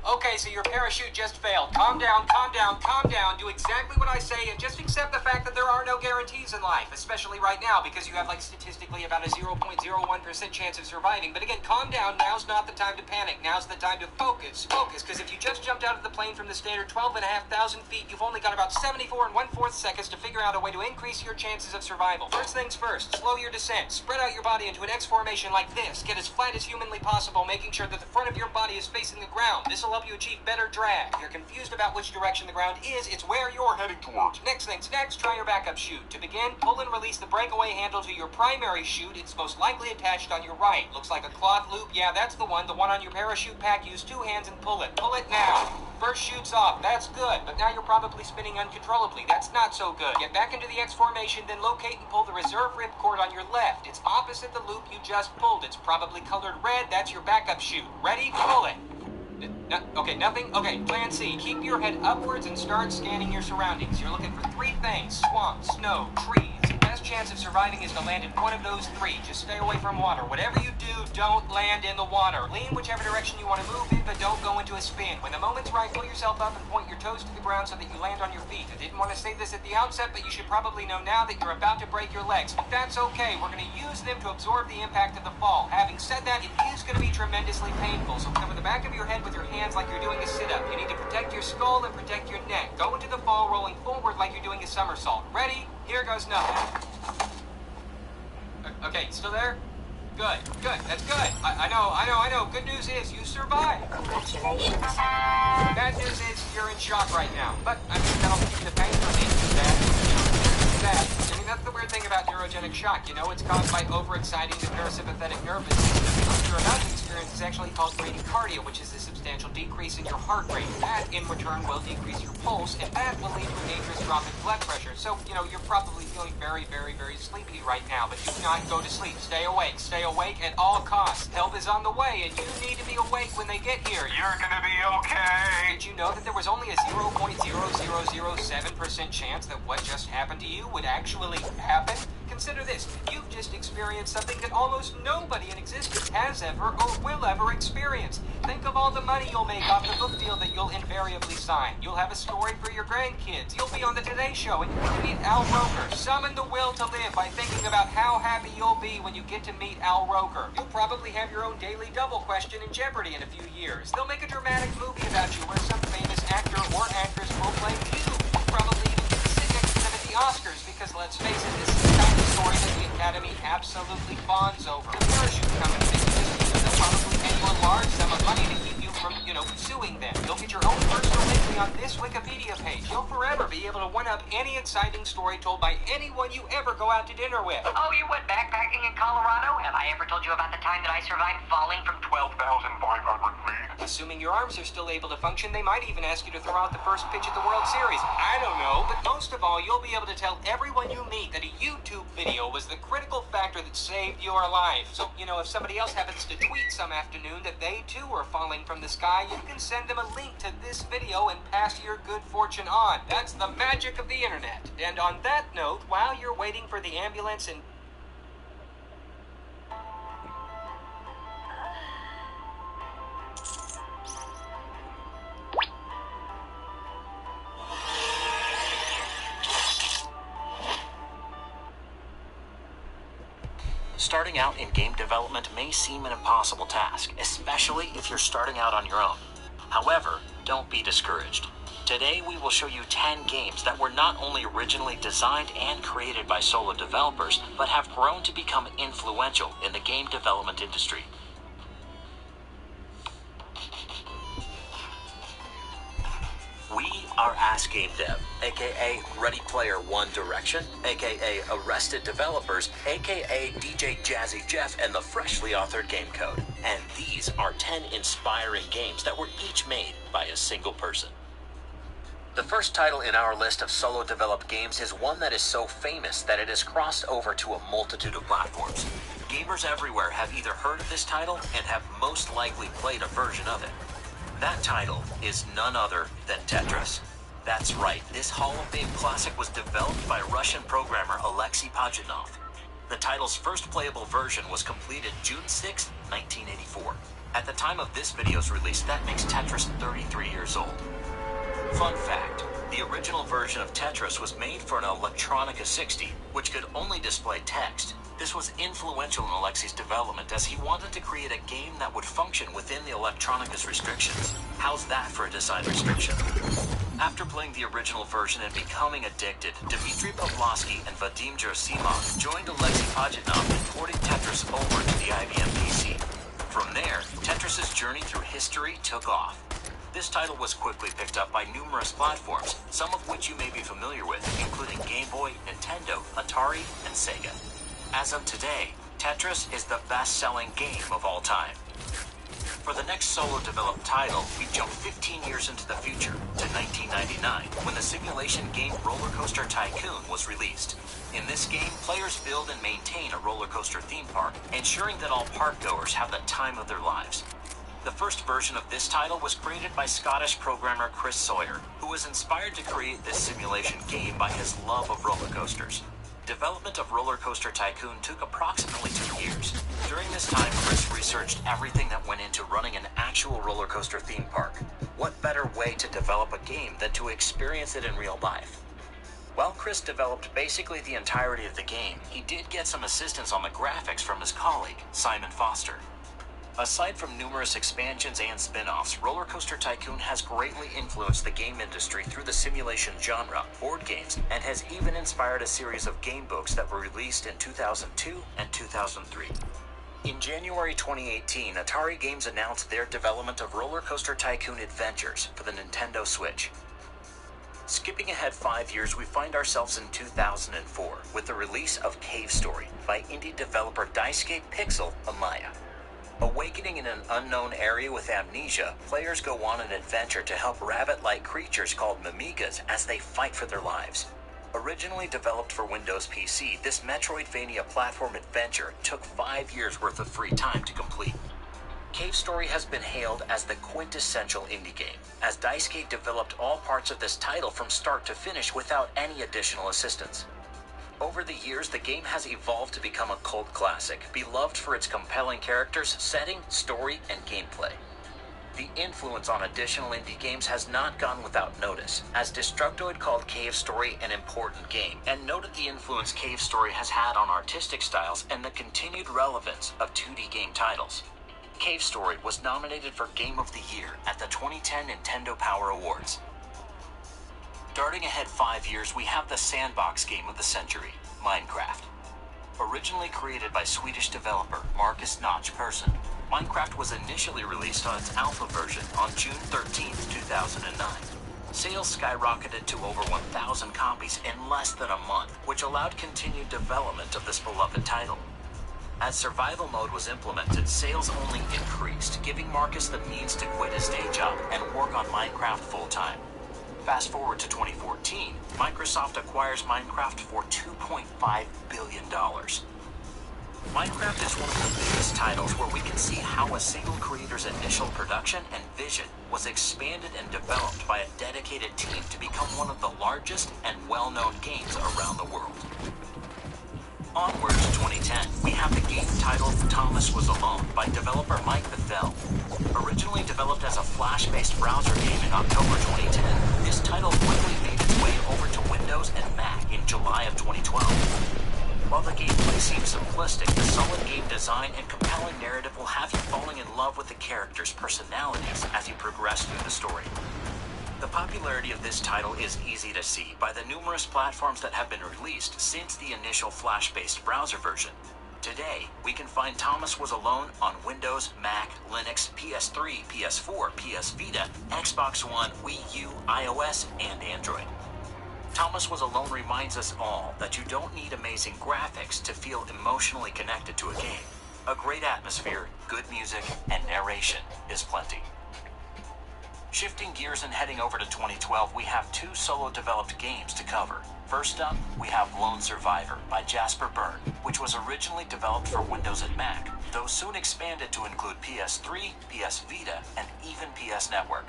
Okay, so your parachute just failed. Calm down, calm down, calm down. Do exactly what I say and just accept the fact that there are no guarantees in life, especially right now because you have like statistically about a 0.01% chance of surviving. But again, calm down. Now's not the time to panic. Now's the time to focus. Focus, because if you just jumped out of the plane from the standard 12,500 feet, you've only got about 74 and 1/4 seconds to figure out a way to increase your chances of survival. First things first, slow your descent. Spread out your body into an X formation like this. Get as flat as humanly possible, making sure that the front of your body is facing the ground. This will help you achieve better drag. If you're confused about which direction the ground is, it's where you're heading towards. Next things next, try your backup chute. To begin, pull and release the breakaway handle to your primary chute. It's most likely attached on your right. Looks like a cloth loop. Yeah, that's the one on your parachute pack. Use two hands and pull it. Pull it now. First chute's off. That's good, but now you're probably spinning uncontrollably. That's not so good. Get back into the X formation, then locate and pull the reserve ripcord on your left. It's opposite the loop you just pulled. It's probably colored red. That's your backup chute. Ready? Pull it. Okay, nothing? Okay, plan C. Keep your head upwards and start scanning your surroundings. You're looking for three things: swamp, snow, trees. Best chance of surviving is to land in one of those three. Just stay away from water. Whatever you do, don't land in the water. Lean whichever direction you want to move in, but don't go into a spin. When the moment's right, pull yourself up and point your toes to the ground so that you land on your feet. I didn't want to say this at the outset, but you should probably know now that you're about to break your legs. But that's okay. We're going to use them to absorb the impact of the fall. Having said that, it is going to be tremendously painful, so cover the back of your head with your hands like you're doing a sit-up. You need to protect your skull and protect your neck. Go into the fall rolling forward like you're doing a somersault. Ready? Here goes nothing. Okay, still there? Good, good, that's good. I know. Good news is you survived. Congratulations. Bad news is you're in shock right now. But, I mean, that'll keep the pain from being too bad. I mean, that's the weird thing about neurogenic shock. You know, it's caused by overexciting the parasympathetic nervous system. What you're about to experience is actually called bradycardia, which is a substantial decrease in your heart rate. That, in return, will decrease your pulse, and that will lead to a dangerous drop in blood pressure. So, you know, you're probably feeling very, very, very sleepy right now, but do not go to sleep. Stay awake. Stay awake at all costs. Help is on the way, and you need to be awake when they get here. You're gonna be okay. Did you know that there was only a 0.0007% chance that what just happened to you would actually happen? Consider this. You've just experienced something that almost nobody in existence has ever or will ever experience. Think of all the money you'll make off the book deal that you'll invariably sign. You'll have a story for your grandkids. You'll be on the Today Show and you can meet Al Roker. Summon the will to live by thinking about how happy you'll be when you get to meet Al Roker. You'll probably have your own daily double question in Jeopardy in a few years. They'll make a dramatic movie about you where some famous actor or actress will play you. You'll probably even get to sit next to them at the Oscars because, let's face it, this is the kind of story that the Academy absolutely fawns over. The parachute company that you just used, they'll probably pay you a large sum of money to keep you from, suing them. You'll get your own personal entry on this Wikipedia page. You'll forever be able to one-up any exciting story told by anyone you ever go out to dinner with. Oh, you went backpacking in Colorado? Have I ever told you about the time that I survived falling from 12,500 feet. Assuming your arms are still able to function, they might even ask you to throw out the first pitch at the World Series. I don't know, but most of all, you'll be able to tell everyone you meet that a YouTube video was the critical factor that saved your life. So, if somebody else happens to tweet some afternoon that they too are falling from the sky, you can send them a link to this video and pass your good fortune on. That's the magic of the internet. And on that note, while you're waiting for the ambulance and starting out in game development may seem an impossible task, especially if you're starting out on your own. However, don't be discouraged. Today we will show you 10 games that were not only originally designed and created by solo developers, but have grown to become influential in the game development industry. We are Ask Game Dev, aka Ready Player One Direction, aka Arrested Developers, aka DJ Jazzy Jeff, and the freshly authored Game Code. And these are 10 inspiring games that were each made by a single person. The first title in our list of solo developed games is one that is so famous that it has crossed over to a multitude of platforms. Gamers everywhere have either heard of this title and have most likely played a version of it. That title is none other than Tetris. That's right, this Hall of Fame classic was developed by Russian programmer Alexei Pajitnov. The title's first playable version was completed June 6, 1984. At the time of this video's release, that makes Tetris 33 years old. Fun fact, the original version of Tetris was made for an Electronica 60, which could only display text. This was influential in Alexei's development as he wanted to create a game that would function within the Electronica's restrictions. How's that for a design restriction? After playing the original version and becoming addicted, Dmitry Pavlovsky and Vadim Gerasimov joined Alexei Pajitnov in porting Tetris over to the IBM PC. From there, Tetris's journey through history took off. This title was quickly picked up by numerous platforms, some of which you may be familiar with, including Game Boy, Nintendo, Atari, and Sega. As of today, Tetris is the best-selling game of all time. For the next solo-developed title, we jump 15 years into the future, to 1999, when the simulation game Roller Coaster Tycoon was released. In this game, players build and maintain a roller coaster theme park, ensuring that all park-goers have the time of their lives. The first version of this title was created by Scottish programmer Chris Sawyer, who was inspired to create this simulation game by his love of roller coasters. Development of Roller Coaster Tycoon took approximately 2 years. During this time, Chris researched everything that went into running an actual roller coaster theme park. What better way to develop a game than to experience it in real life? While Chris developed basically the entirety of the game, he did get some assistance on the graphics from his colleague, Simon Foster. Aside from numerous expansions and spin-offs, Roller Coaster Tycoon has greatly influenced the game industry through the simulation genre, board games, and has even inspired a series of game books that were released in 2002 and 2003. In January 2018, Atari Games announced their development of Roller Coaster Tycoon Adventures for the Nintendo Switch. Skipping ahead 5 years, we find ourselves in 2004 with the release of Cave Story by indie developer Daisuke Pixel Amaya. Awakening in an unknown area with amnesia, players go on an adventure to help rabbit-like creatures called Mimigas as they fight for their lives. Originally developed for Windows PC, this Metroidvania platform adventure took 5 years worth of free time to complete. Cave Story has been hailed as the quintessential indie game, as Daisuke developed all parts of this title from start to finish without any additional assistance. Over the years, the game has evolved to become a cult classic, beloved for its compelling characters, setting, story, and gameplay. The influence on additional indie games has not gone without notice, as Destructoid called Cave Story an important game, and noted the influence Cave Story has had on artistic styles and the continued relevance of 2D game titles. Cave Story was nominated for Game of the Year at the 2010 Nintendo Power Awards. Darting ahead 5 years, we have the sandbox game of the century, Minecraft. Originally created by Swedish developer Marcus Notch Persson, Minecraft was initially released on its alpha version on June 13, 2009. Sales skyrocketed to over 1,000 copies in less than a month, which allowed continued development of this beloved title. As survival mode was implemented, sales only increased, giving Marcus the means to quit his day job and work on Minecraft full-time. Fast forward to 2014, Microsoft acquires Minecraft for $2.5 billion. Minecraft is one of the biggest titles where we can see how a single creator's initial production and vision was expanded and developed by a dedicated team to become one of the largest and well-known games around the world. Onward to 2010, we have the game titled Thomas Was Alone by developer Mike Bethel. Originally developed as a Flash-based browser game in October 2010, this title quickly made its way over to Windows and Mac in July of 2012. While the gameplay seems simplistic, the solid game design and compelling narrative will have you falling in love with the characters' personalities as you progress through the story. The popularity of this title is easy to see by the numerous platforms that have been released since the initial Flash-based browser version. Today, we can find Thomas Was Alone on Windows, Mac, Linux, PS3, PS4, PS Vita, Xbox One, Wii U, iOS, and Android. Thomas Was Alone reminds us all that you don't need amazing graphics to feel emotionally connected to a game. A great atmosphere, good music, and narration is plenty. Shifting gears and heading over to 2012, we have two solo-developed games to cover. First up, we have Lone Survivor by Jasper Byrne, which was originally developed for Windows and Mac, though soon expanded to include PS3, PS Vita, and even PS Network.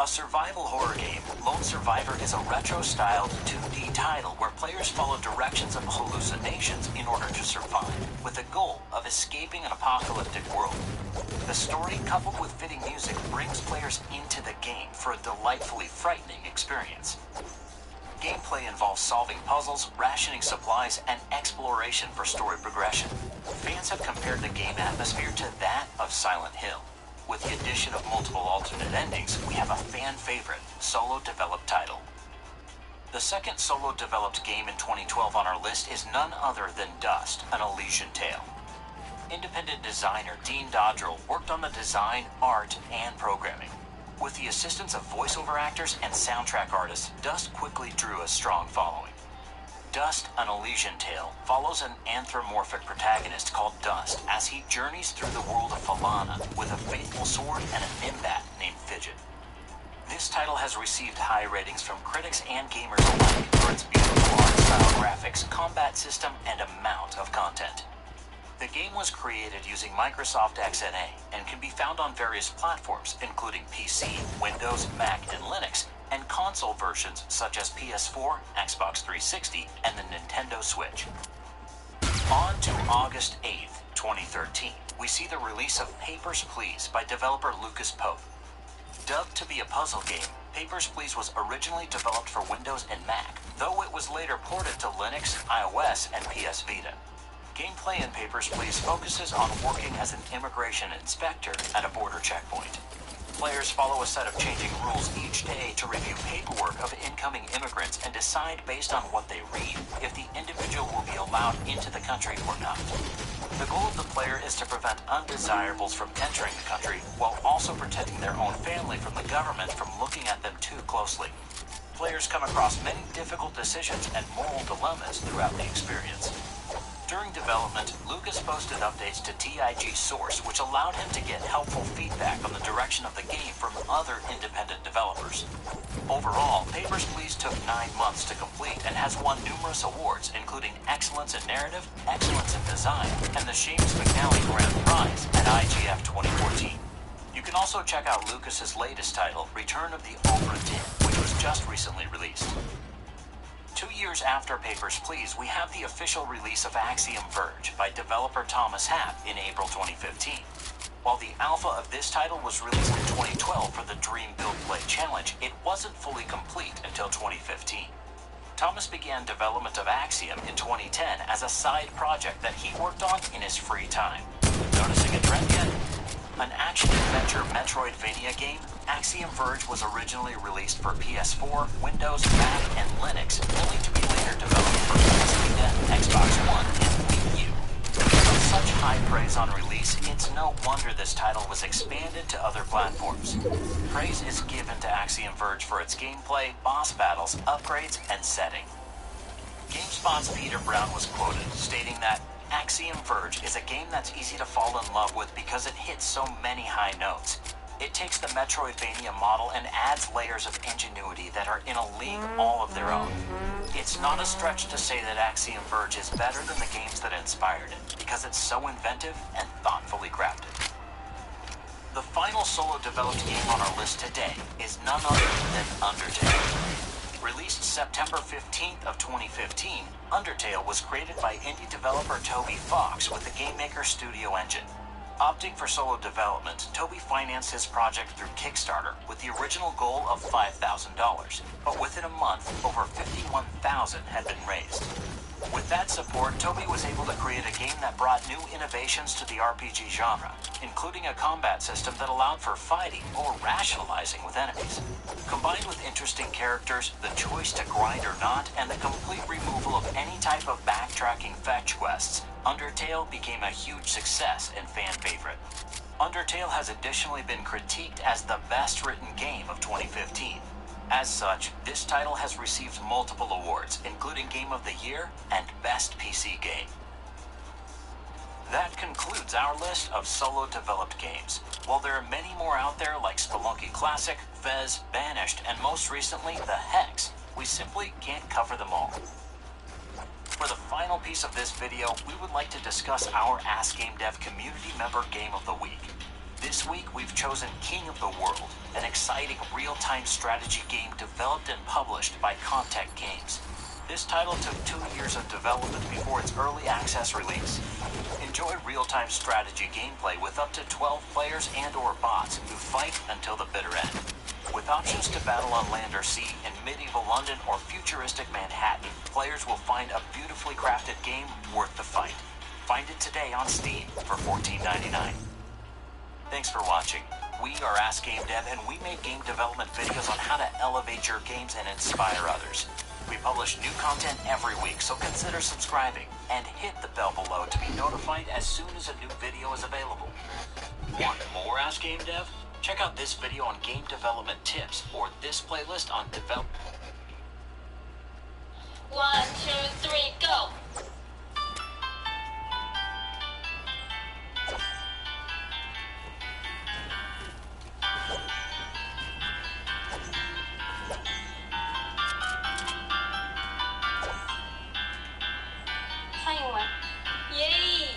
A survival horror game, Lone Survivor is a retro-styled 2D title where players follow directions of hallucinations in order to survive, with the goal of escaping an apocalyptic world. The story, coupled with fitting music, brings players into the game for a delightfully frightening experience. Gameplay involves solving puzzles, rationing supplies, and exploration for story progression. Fans have compared the game atmosphere to that of Silent Hill. With the addition of multiple alternate endings, we have a fan-favorite, solo-developed title. The second solo-developed game in 2012 on our list is none other than Dust, an Elysian Tale. Independent designer Dean Dodrell worked on the design, art, and programming. With the assistance of voiceover actors and soundtrack artists, Dust quickly drew a strong following. Dust, an Elysian Tale, follows an anthropomorphic protagonist called Dust as he journeys through the world of Falana with a faithful sword and a nimbat named Fidget. This title has received high ratings from critics and gamers alike for its beautiful art style graphics, combat system, and amount of content. The game was created using Microsoft XNA and can be found on various platforms, including PC, Windows, Mac, and Linux, and console versions such as PS4, Xbox 360, and the Nintendo Switch. On to August 8th, 2013, we see the release of Papers, Please by developer Lucas Pope. Dubbed to be a puzzle game, Papers, Please was originally developed for Windows and Mac, though it was later ported to Linux, iOS, and PS Vita. Gameplay in Papers, Please focuses on working as an immigration inspector at a border checkpoint. Players follow a set of changing rules each day to review paperwork of incoming immigrants and decide based on what they read if the individual will be allowed into the country or not. The goal of the player is to prevent undesirables from entering the country while also protecting their own family from the government from looking at them too closely. Players come across many difficult decisions and moral dilemmas throughout the experience. During development, Lucas posted updates to TIG Source, which allowed him to get helpful feedback on the direction of the game from other independent developers. Overall, Papers, Please took 9 months to complete and has won numerous awards, including Excellence in Narrative, Excellence in Design, and the Seamus McNally Grand Prize at IGF 2014. You can also check out Lucas's latest title, Return of the Obra Dinn, which was just recently released. 2 years after Papers, Please, we have the official release of Axiom Verge by developer Thomas Happ in April 2015. While the alpha of this title was released in 2012 for the Dream Build Play Challenge, it wasn't fully complete until 2015. Thomas began development of Axiom in 2010 as a side project that he worked on in his free time. Noticing a trend yet? An action-adventure Metroidvania game, Axiom Verge was originally released for PS4, Windows, Mac, and Linux, only to be later developed for PS Vita, Xbox One, and Wii U. With such high praise on release, it's no wonder this title was expanded to other platforms. Praise is given to Axiom Verge for its gameplay, boss battles, upgrades, and setting. GameSpot's Peter Brown was quoted, stating that Axiom Verge is a game that's easy to fall in love with because it hits so many high notes. It takes the Metroidvania model and adds layers of ingenuity that are in a league all of their own. It's not a stretch to say that Axiom Verge is better than the games that inspired it, because it's so inventive and thoughtfully crafted. The final solo-developed game on our list today is none other than Undertale. Released September 15th of 2015, Undertale was created by indie developer Toby Fox with the GameMaker Studio engine. Opting for solo development, Toby financed his project through Kickstarter with the original goal of $5,000, but within a month, over $51,000 had been raised. With that support, Toby was able to create a game that brought new innovations to the RPG genre, including a combat system that allowed for fighting or rationalizing with enemies. Combined with interesting characters, the choice to grind or not, and the complete removal of any type of backtracking fetch quests, Undertale became a huge success and fan favorite. Undertale has additionally been critiqued as the best written game of 2015. As such, this title has received multiple awards, including Game of the Year and Best PC Game. That concludes our list of solo-developed games. While there are many more out there like Spelunky Classic, Fez, Banished, and most recently, The Hex, we simply can't cover them all. For the final piece of this video, we would like to discuss our Ask Game Dev Community Member Game of the Week. This week, we've chosen King of the World, an exciting real-time strategy game developed and published by Contact Games. This title took 2 years of development before its early access release. Enjoy real-time strategy gameplay with up to 12 players and/or bots who fight until the bitter end. With options to battle on land or sea in medieval London or futuristic Manhattan, players will find a beautifully crafted game worth the fight. Find it today on Steam for $14.99. Thanks for watching. We are Ask Game Dev, and we make game development videos on how to elevate your games and inspire others. We publish new content every week, so consider subscribing and hit the bell below to be notified as soon as a new video is available. Want more Ask Game Dev? Check out this video on game development tips or this playlist on develop. 1, 2, 3, go! Yay!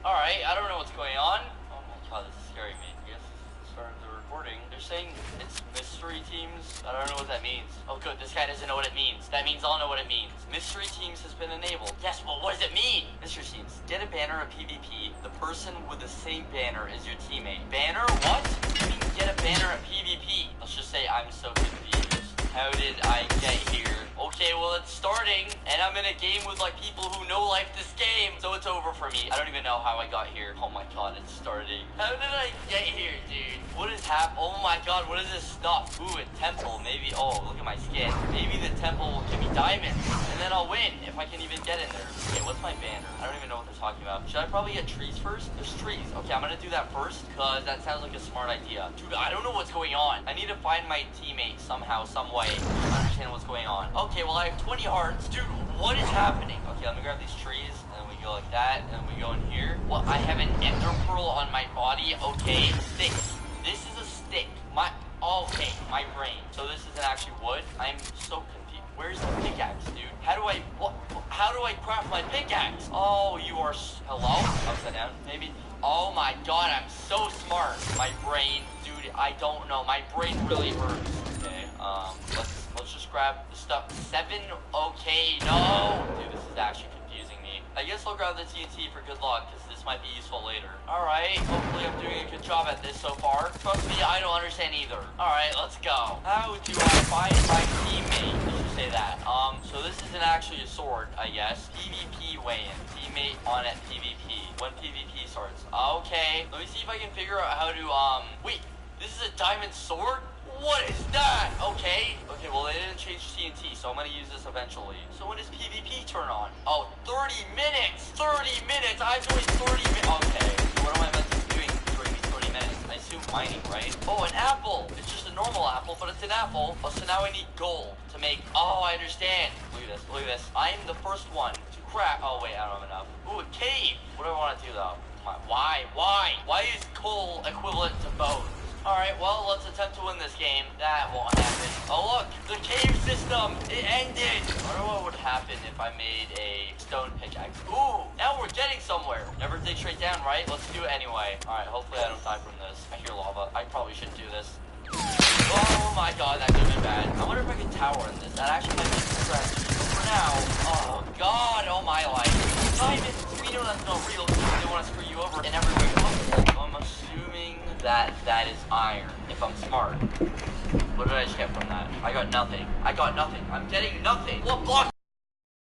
Alright, I don't know what's going on. Oh my god, this is scaring me. I guess starting the recording. They're saying it's mystery teams. I don't know what that means. Oh good, this guy doesn't know what it means. That means I'll know what it means. Mystery teams has been enabled. Yes, well what does it mean? Mystery teams. Get a banner of PvP. The person with the same banner is your teammate. Banner? What? You mean get a banner of PvP? Let's just say I'm so confused. How did I get here? Okay, well it's starting, and I'm in a game with like people who know like this game, so it's over for me. I don't even know how I got here. Oh my god, it's starting. How did I get here, dude? What is happening? Oh my god, what is this stuff? Ooh, a temple, maybe. Oh, look at my skin. Maybe the temple will give me diamonds, and then I'll win if I can even get in there. Okay, what's my banner? I don't even know what they're talking about. Should I probably get trees first? There's trees. Okay, I'm gonna do that first, because that sounds like a smart idea. Dude, I don't know what's going on. I need to find my teammate somehow, some way. I understand what's going on. Okay, well I have 20 hearts. Dude, what is happening? Okay, let me grab these trees, and we go like that, and we go in here. Well, I have an ender pearl on my body. Okay, stick. This is a stick. Okay, my brain. So this isn't actually wood. I'm so confused. Where's the pickaxe, dude? How do I craft my pickaxe? Oh, you are, hello? Upside down, maybe? Oh my god, I'm so smart. My brain, dude, I don't know. My brain really hurts. Okay, let's just grab the stuff. 7, okay, no. Dude, this is actually confusing me. I guess I'll grab the TNT for good luck, because this might be useful later. Alright, hopefully I'm doing a good job at this so far. Trust me, I don't understand either. Alright, let's go. How do I find my teammate? Let's just say that. So this isn't actually a sword, I guess. PvP weigh-in. Teammate on at PvP. When PvP starts. Okay, let me see if I can figure out how to, wait, this is a diamond sword? What is that? Okay, well they didn't change TNT, so I'm gonna use this eventually. So when does PvP turn on? Oh, 30 minutes! 30 minutes! I'm doing 30 minutes! Okay, so what am I meant to be doing during these 30 minutes? I assume mining, right? Oh, an apple. It's just a normal apple, but it's an apple. Oh, so now I need gold to make... Oh, I understand. Look at this. Look at this. I am the first one to crack... Oh, wait, I don't have enough. Ooh, a cave. What do I want to do, though? Why? Why? Why is coal equivalent to bones? Alright, well, let's attempt to win this game. That won't happen. Oh, look! The cave system! It ended! I wonder what would happen if I made a stone pickaxe. Ooh! Now we're getting somewhere. Never dig straight down, right? Let's do it anyway. Alright, hopefully I don't die from this. I hear lava. I probably shouldn't do this. Oh my god, that could have been bad. I wonder if I can tower in this. That actually might be a stretch. For now, oh god, oh my life. Diamond, we know that's not real. They want to screw you over in every way possible. I'm assuming that is iron, if I'm smart. What did I just get from that? I got nothing. I got nothing. I'm getting nothing. What block?